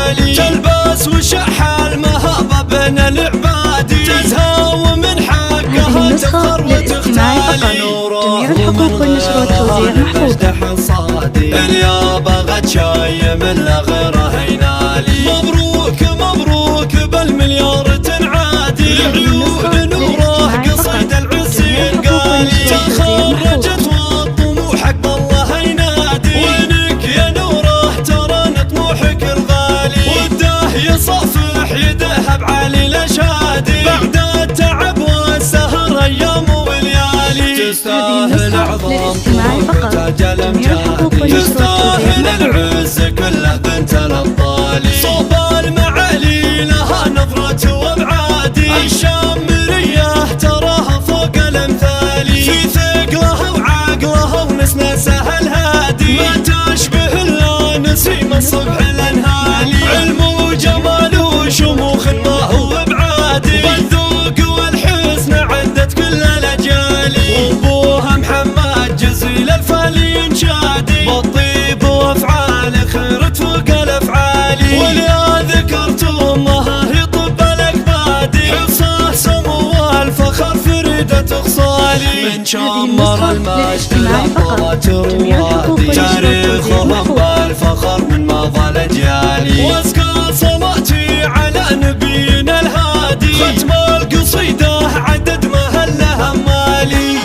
غالي، تلبس وشح المهابة بين العبادي، تزهى ومن حقها تفخر وتختالي. جميع الحقوق والنشر والتوزيع محفوظة. اليا بغت شاي من لا غيره ينالي، مبروك مبروك بالمليار تنعادي، لعيون نوره قصيد العز ينقالي، تخرجت والطموحك بالله ينادي، وينك يا نوره ترى طموحك الغالي، وده يصافح يدها بعالي الاشادي، بعد التعب والسهر ايام وليالي، تستاهل اعظم طموح تاج الامجاد، تستاهل العز كله بنت الابطال، صوب المعالي لها نظرة وابعادي، الشامرية تراها فوق الامثال، في ثقلها وعقلها ونسناسها الهادي، ما تشبه الا نسيم الصبح الانهالي، علم وجمال وشموخ ما هو ابعادي، والذوق والحسن عدت كل الاجيال، وابوها محمد جزيل الفالي ينشادي، بالطيب وافعال خيرت فوق الافعالي، وليا ذكرت امها هي طب الاكبادي، حفصه سمو والفخر فريده خصالي، من شمر المجد لحظات روادي، تاريخهم بالفخر من ماضى الاجيال، وازكى صلاتي على نبينا الهادي، ختم القصيده عدد ما هلها مالي.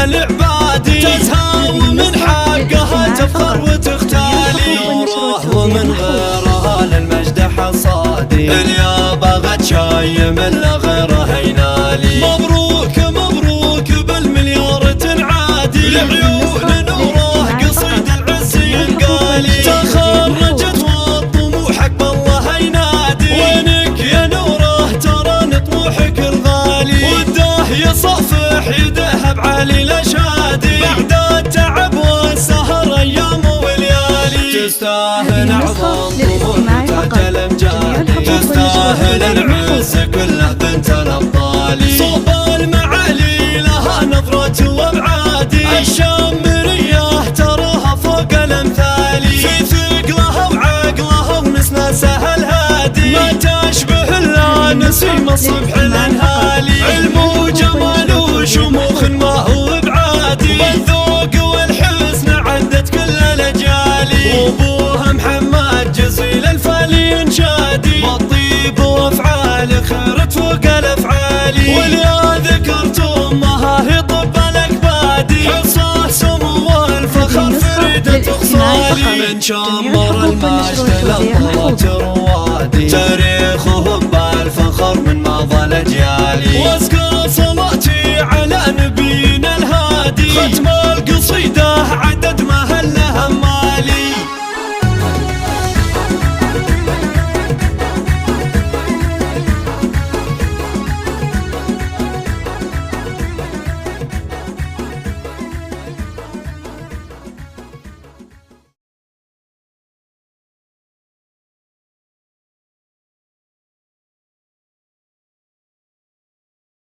العبادي تزهى ومن حقها تفخر وتختالي، نوره ومن غيرها للمجد حصادي، اليا بغت شاي من لا غيره ينالي، مبروك مبروك بالمليار تنعادي، لعيون نوره قصيد العز ينقالي، تخرجت وطموحك بالله ينادي، وينك يا نوره ترى طموحك الغالي، وده يصافح يدها بعالي الاشادي، بعد التعب والسهر ايام وليالي، تستاهل اعظم طموح تاج الامجاد، تستاهل العز كله بنت الابطال، صوب المعالي لها نظرة وابعادي، الشامرية تراها فوق الامثال، في ثقلها وعقلها ونسناسها الهادي، ما تشبه الا نسيم الصبح الانهالي، علم وجمال وشموخ ما هو ابعادي، والذوق والحسن عدت كل الاجيال، وابوها محمد جزيل الفالي ينشادي، بالطيب وافعال خيرت فوق الافعال، وليا ذكرت امها هي طب الاكبادي، حفصه سمو والفخر فريده خصالي، من شمر المجد للطلات روادي، تاريخهم بالفخر من ماضى الاجيال، وازكى صلاتي على نبينا الهادي، ختم القصيده